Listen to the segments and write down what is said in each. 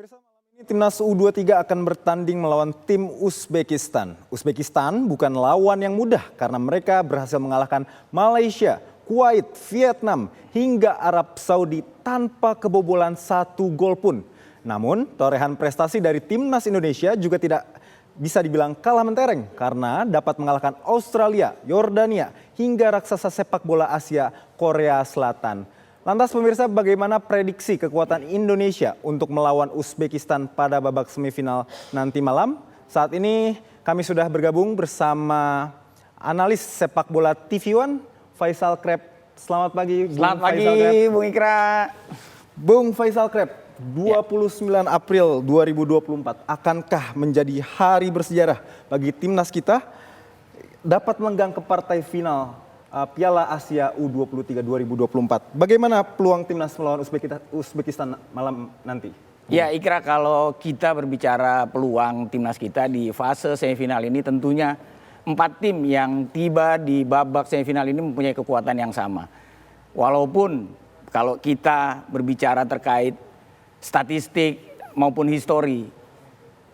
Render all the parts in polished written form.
Pemirsa, malam ini timnas U23 akan bertanding melawan tim Uzbekistan. Uzbekistan bukan lawan yang mudah karena mereka berhasil mengalahkan Malaysia, Kuwait, Vietnam hingga Arab Saudi tanpa kebobolan 1 gol pun. Namun torehan prestasi dari timnas Indonesia juga tidak bisa dibilang kalah mentereng karena dapat mengalahkan Australia, Yordania hingga raksasa sepak bola Asia, Korea Selatan. Lantas pemirsa, bagaimana prediksi kekuatan Indonesia untuk melawan Uzbekistan pada babak semifinal nanti malam? Saat ini kami sudah bergabung bersama analis sepak bola TV One, Faisal Kreb. Selamat pagi, Bung Selamat pagi, Faisal Kreb. Bung Ikra. Bung Faisal Kreb, 29 April 2024 akankah menjadi hari bersejarah bagi timnas kita dapat melenggang ke partai final Piala Asia U23 2024. Bagaimana peluang timnas melawan Uzbekistan malam nanti? Ya Ikra, kalau kita berbicara peluang timnas kita di fase semifinal ini tentunya 4 tim yang tiba di babak semifinal ini mempunyai kekuatan yang sama. Walaupun kalau kita berbicara terkait statistik maupun histori,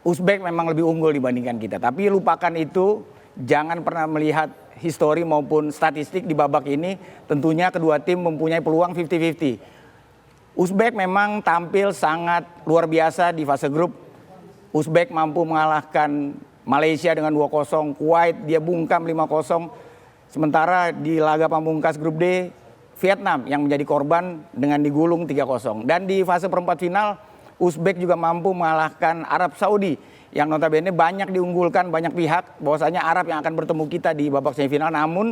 Uzbek memang lebih unggul dibandingkan kita. Tapi lupakan itu, jangan pernah melihat histori maupun statistik di babak ini. Tentunya kedua tim mempunyai peluang 50-50. Uzbek memang tampil sangat luar biasa di fase grup. Uzbek mampu mengalahkan Malaysia dengan 2-0, Kuwait dia bungkam 5-0. Sementara di laga pamungkas grup D, Vietnam yang menjadi korban dengan digulung 3-0. Dan di fase perempat final, Uzbek juga mampu mengalahkan Arab Saudi yang notabene banyak diunggulkan banyak pihak bahwasanya Arab yang akan bertemu kita di babak semifinal. Namun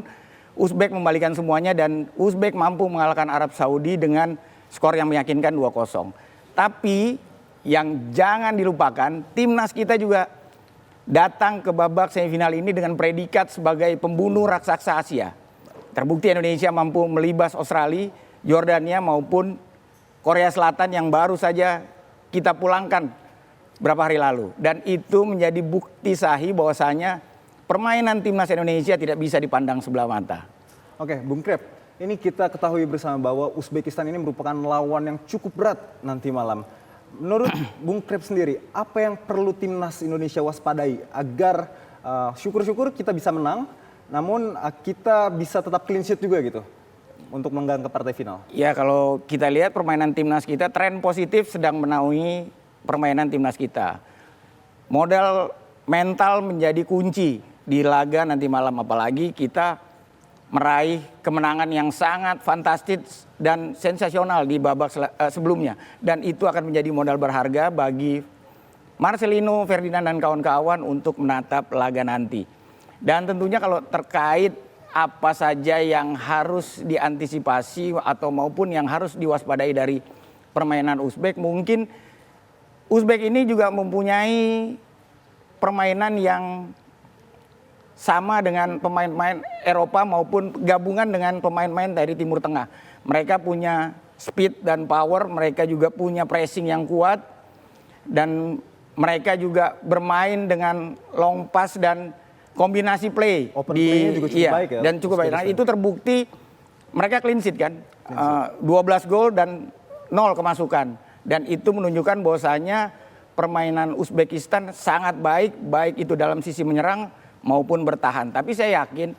Uzbek membalikan semuanya dan Uzbek mampu mengalahkan Arab Saudi dengan skor yang meyakinkan 2-0. Tapi yang jangan dilupakan, timnas kita juga datang ke babak semifinal ini dengan predikat sebagai pembunuh raksasa Asia. Terbukti Indonesia mampu melibas Australia, Yordania maupun Korea Selatan yang baru saja kita pulangkan berapa hari lalu. Dan itu menjadi bukti sahih bahwasanya permainan timnas Indonesia tidak bisa dipandang sebelah mata. Oke, Bung Kreb, ini kita ketahui bersama bahwa Uzbekistan ini merupakan lawan yang cukup berat nanti malam. Menurut Bung Kreb sendiri, apa yang perlu timnas Indonesia waspadai agar syukur-syukur kita bisa menang, namun kita bisa tetap clean sheet juga gitu untuk melenggang ke partai final? Ya, kalau kita lihat permainan timnas kita, tren positif sedang menaungi permainan timnas kita. Modal mental menjadi kunci di laga nanti malam, apalagi kita meraih kemenangan yang sangat fantastis dan sensasional di babak sebelumnya. Dan itu akan menjadi modal berharga bagi Marcelino, Ferdinand dan kawan-kawan untuk menatap laga nanti. Dan tentunya kalau terkait apa saja yang harus diantisipasi atau maupun yang harus diwaspadai dari permainan Uzbek, mungkin Uzbek ini juga mempunyai permainan yang sama dengan pemain-pemain Eropa maupun gabungan dengan pemain-pemain dari Timur Tengah. Mereka punya speed dan power, mereka juga punya pressing yang kuat, dan mereka juga bermain dengan long pass dan kombinasi play. Open play-nya juga cukup baik ya. Dan cukup baik. Nah, itu terbukti mereka clean sheet kan. 12 gol dan 0 kemasukan. Dan itu menunjukkan bahwasanya permainan Uzbekistan sangat baik, baik itu dalam sisi menyerang maupun bertahan. Tapi saya yakin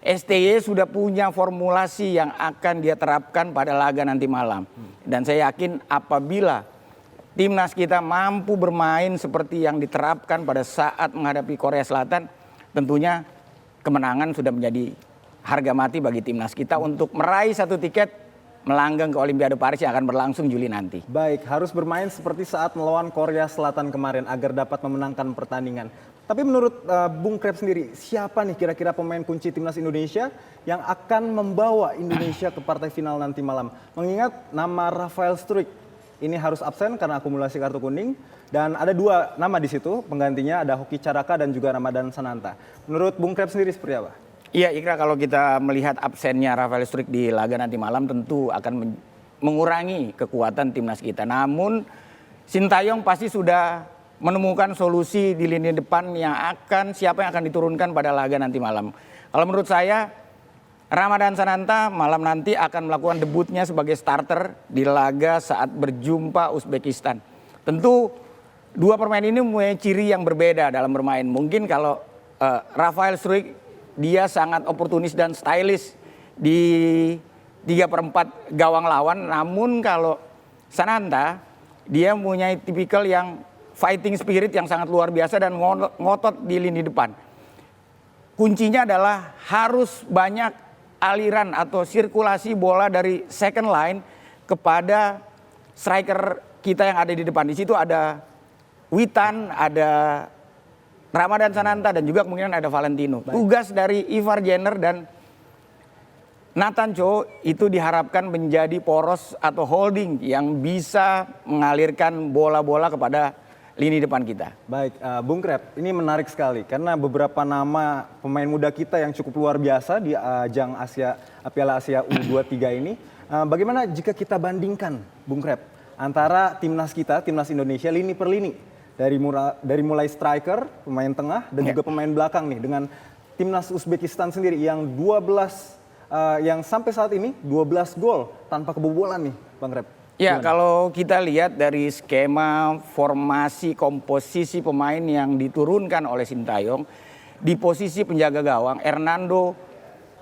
STY sudah punya formulasi yang akan dia terapkan pada laga nanti malam. Dan saya yakin apabila timnas kita mampu bermain seperti yang diterapkan pada saat menghadapi Korea Selatan, tentunya kemenangan sudah menjadi harga mati bagi timnas kita untuk meraih 1 tiket melanggang ke Olimpiade Paris yang akan berlangsung Juli nanti. Baik, harus bermain seperti saat melawan Korea Selatan kemarin agar dapat memenangkan pertandingan. Tapi menurut Bung Kreb sendiri, siapa nih kira-kira pemain kunci timnas Indonesia yang akan membawa Indonesia ke partai final nanti malam? Mengingat nama Rafael Struijk ini harus absen karena akumulasi kartu kuning. Dan ada 2 nama di situ, penggantinya ada Hoki Caraka dan juga Ramadan Sananta. Menurut Bung Kreb sendiri seperti apa? Iya Ikra, kalau kita melihat absennya Rafael Struijk di laga nanti malam tentu akan mengurangi kekuatan timnas kita. Namun Sintayong pasti sudah menemukan solusi di lini depan siapa yang akan diturunkan pada laga nanti malam. Kalau menurut saya Ramadan Sananta malam nanti akan melakukan debutnya sebagai starter di laga saat berjumpa Uzbekistan. Tentu dua pemain ini mempunyai ciri yang berbeda dalam bermain. Mungkin kalau Rafael Struijk dia sangat oportunis dan stylish di 3/4 gawang lawan. Namun kalau Sananta dia mempunyai tipikal yang fighting spirit yang sangat luar biasa dan ngotot di lini depan. Kuncinya adalah harus banyak aliran atau sirkulasi bola dari second line kepada striker kita yang ada di depan. Di situ ada Witan, ada Ramadhan Sananta dan juga kemungkinan ada Valentino. Baik. Tugas dari Ivar Jenner dan Nathan Cho itu diharapkan menjadi poros atau holding yang bisa mengalirkan bola-bola kepada lini depan kita. Baik, Bung Krep, ini menarik sekali karena beberapa nama pemain muda kita yang cukup luar biasa di ajang Piala Asia U23 ini. Bagaimana jika kita bandingkan, Bung Krep, antara timnas kita, timnas Indonesia lini per lini dari mulai striker, pemain tengah dan juga pemain belakang nih dengan timnas Uzbekistan sendiri yang 12 yang sampai saat ini 12 gol tanpa kebobolan nih, Bang Krep. Ya, kalau kita lihat dari skema formasi komposisi pemain yang diturunkan oleh Sintayong di posisi penjaga gawang, Hernando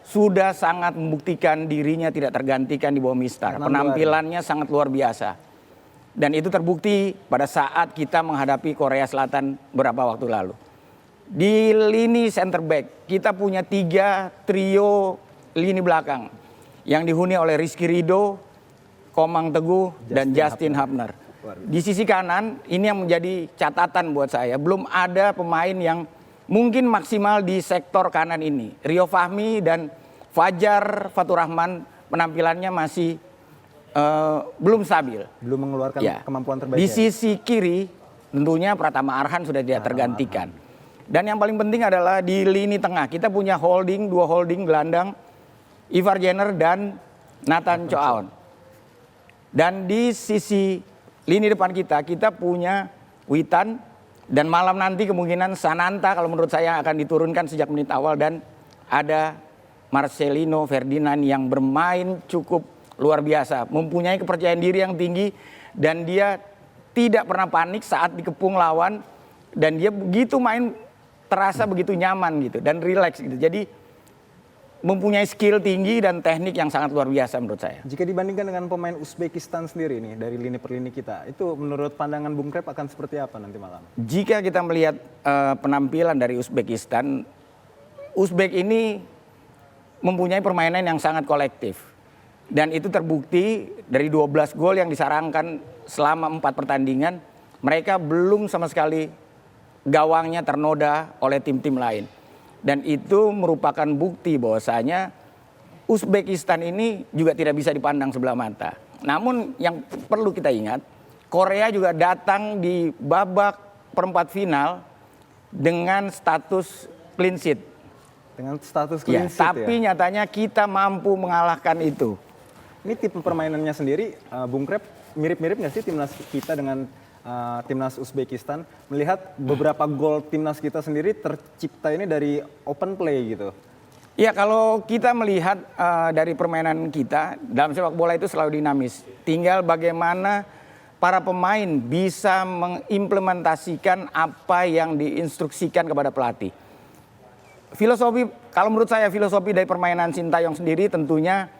sudah sangat membuktikan dirinya tidak tergantikan di bawah Mistar. Penampilannya sangat luar biasa. Dan itu terbukti pada saat kita menghadapi Korea Selatan beberapa waktu lalu. Di lini center back kita punya 3 trio lini belakang yang dihuni oleh Rizky Ridho, Komang Teguh, dan Justin Hubner. Di sisi kanan ini yang menjadi catatan buat saya. Belum ada pemain yang mungkin maksimal di sektor kanan ini. Rio Fahmi dan Fajar Fatur Rahman penampilannya masih belum stabil. Belum mengeluarkan kemampuan terbaik. Di sisi kiri tentunya Pratama Arhan sudah tidak tergantikan. Dan yang paling penting adalah di lini tengah. Kita punya dua holding gelandang, Ivar Jenner dan Nathan Cho Aon. Dan di sisi lini depan kita punya Witan dan malam nanti kemungkinan Sananta kalau menurut saya akan diturunkan sejak menit awal dan ada Marcelino Ferdinand yang bermain cukup luar biasa, mempunyai kepercayaan diri yang tinggi dan dia tidak pernah panik saat dikepung lawan dan dia begitu main terasa begitu nyaman gitu dan rileks gitu. Jadi mempunyai skill tinggi dan teknik yang sangat luar biasa menurut saya. Jika dibandingkan dengan pemain Uzbekistan sendiri nih dari lini per lini kita, itu menurut pandangan Bung Krep akan seperti apa nanti malam? Jika kita melihat penampilan dari Uzbekistan, Uzbek ini mempunyai permainan yang sangat kolektif. Dan itu terbukti dari 12 gol yang disarangkan selama 4 pertandingan, mereka belum sama sekali gawangnya ternoda oleh tim-tim lain. Dan itu merupakan bukti bahwasanya Uzbekistan ini juga tidak bisa dipandang sebelah mata. Namun yang perlu kita ingat, Korea juga datang di babak perempat final dengan status clean sheet. Dengan status clean sheet tapi nyatanya kita mampu mengalahkan itu. Ini tipe permainannya sendiri, Bung Krep, mirip-mirip nggak sih timnas kita dengan timnas Uzbekistan? Melihat beberapa gol timnas kita sendiri tercipta ini dari open play gitu. Ya, kalau kita melihat dari permainan kita, dalam sepak bola itu selalu dinamis. Tinggal bagaimana para pemain bisa mengimplementasikan apa yang diinstruksikan kepada pelatih. Filosofi, kalau menurut saya filosofi dari permainan Sintayong sendiri tentunya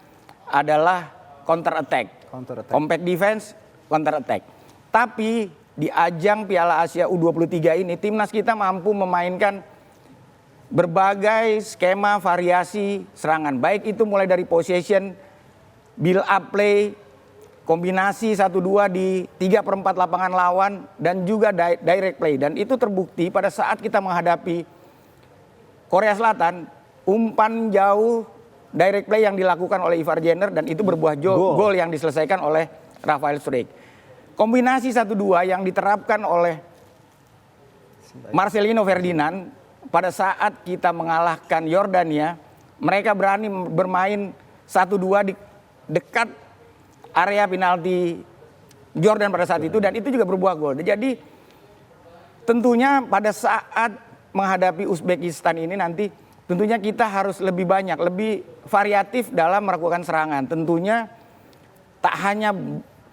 adalah counter attack. Compact defense, counter attack. Tapi di ajang Piala Asia U23 ini timnas kita mampu memainkan berbagai skema variasi serangan. Baik itu mulai dari possession, build up play, kombinasi 1-2 di 3/4 lapangan lawan dan juga direct play. Dan itu terbukti pada saat kita menghadapi Korea Selatan, umpan jauh direct play yang dilakukan oleh Ivar Jenner dan itu berbuah gol yang diselesaikan oleh Rafael Struijk. Kombinasi 1-2 yang diterapkan oleh Marcelino Ferdinand pada saat kita mengalahkan Yordania, mereka berani bermain 1-2 di dekat area penalti Jordan pada saat itu dan itu juga berbuah gol. Jadi tentunya pada saat menghadapi Uzbekistan ini nanti tentunya kita harus lebih variatif dalam melakukan serangan. Tentunya tak hanya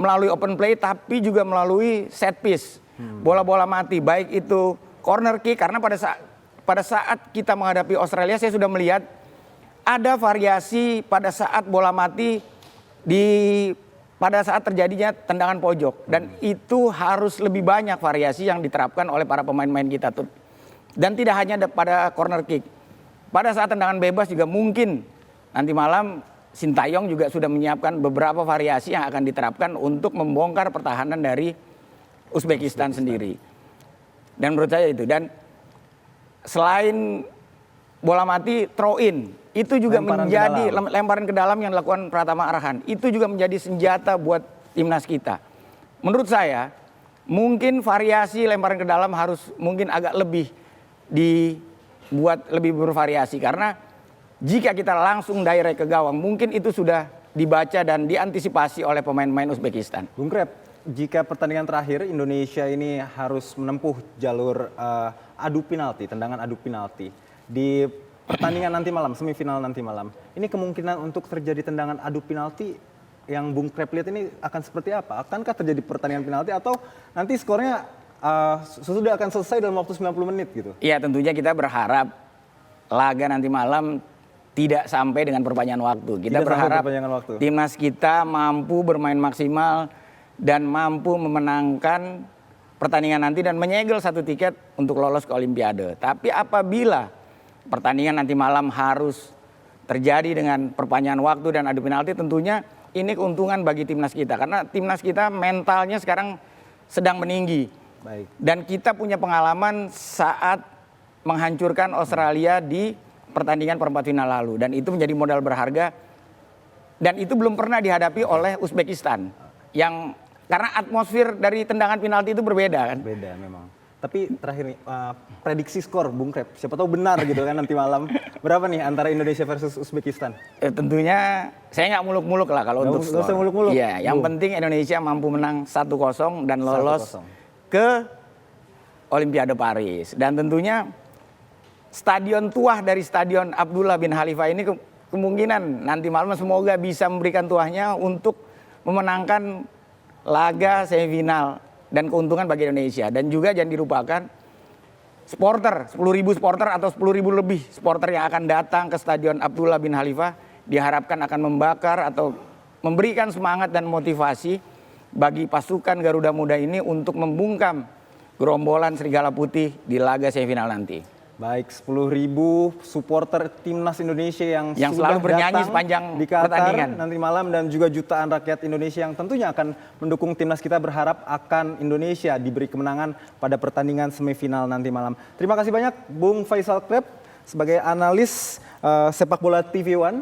melalui open play tapi juga melalui set piece. Bola-bola mati, baik itu corner kick, karena pada saat kita menghadapi Australia saya sudah melihat ada variasi pada saat bola mati pada saat terjadinya tendangan pojok, dan itu harus lebih banyak variasi yang diterapkan oleh para pemain-pemain kita tuh. Dan tidak hanya pada corner kick. Pada saat tendangan bebas juga mungkin nanti malam Sintayong juga sudah menyiapkan beberapa variasi yang akan diterapkan untuk membongkar pertahanan dari Uzbekistan sendiri. Dan menurut saya itu, dan selain bola mati, throw in itu juga menjadi lemparan ke dalam yang dilakukan Pratama Arhan. Itu juga menjadi senjata buat timnas kita. Menurut saya mungkin variasi lemparan ke dalam harus mungkin agak lebih dibuat lebih bervariasi, karena jika kita langsung direct ke gawang mungkin itu sudah dibaca dan diantisipasi oleh pemain-pemain Uzbekistan. Bung Krep, jika pertandingan terakhir Indonesia ini harus menempuh jalur adu penalti, tendangan adu penalti di pertandingan nanti malam, semifinal nanti malam, ini kemungkinan untuk terjadi tendangan adu penalti yang Bung Krep lihat ini akan seperti apa? Akankah terjadi pertandingan penalti atau nanti skornya sudah akan selesai dalam waktu 90 menit gitu? Iya, tentunya kita berharap laga nanti malam tidak sampai dengan perpanjangan waktu. Kita berharap timnas kita mampu bermain maksimal dan mampu memenangkan pertandingan nanti dan menyegel 1 tiket untuk lolos ke Olimpiade. Tapi apabila pertandingan nanti malam harus terjadi dengan perpanjangan waktu dan adu penalti, tentunya ini keuntungan bagi timnas kita. Karena timnas kita mentalnya sekarang sedang meninggi. Baik. Dan kita punya pengalaman saat menghancurkan Australia di pertandingan perempat final lalu. Dan itu menjadi modal berharga. Dan itu belum pernah dihadapi oleh Uzbekistan. Karena atmosfer dari tendangan penalti itu berbeda kan. Beda memang. Tapi terakhir nih, prediksi skor Bung Krep, siapa tahu benar gitu kan nanti malam. Berapa nih antara Indonesia versus Uzbekistan? Tentunya saya nggak muluk-muluk lah kalau untuk skor. Iya, yang penting Indonesia mampu menang 1-0 dan lolos 1-0 ke Olimpiade Paris. Dan tentunya stadion tuah dari Stadion Abdullah bin Khalifah ini kemungkinan nanti malam semoga bisa memberikan tuahnya untuk memenangkan laga semifinal dan keuntungan bagi Indonesia. Dan juga jangan dilupakan supporter, 10.000 supporter atau 10.000 lebih supporter yang akan datang ke Stadion Abdullah bin Khalifah diharapkan akan membakar atau memberikan semangat dan motivasi bagi pasukan Garuda Muda ini untuk membungkam gerombolan Serigala Putih di laga semifinal nanti. Baik, 10.000 supporter timnas Indonesia yang selalu bernyanyi sepanjang di Qatar pertandingan nanti malam, dan juga jutaan rakyat Indonesia yang tentunya akan mendukung timnas kita, berharap akan Indonesia diberi kemenangan pada pertandingan semifinal nanti malam. Terima kasih banyak Bung Faisal Krep sebagai analis sepak bola TV One.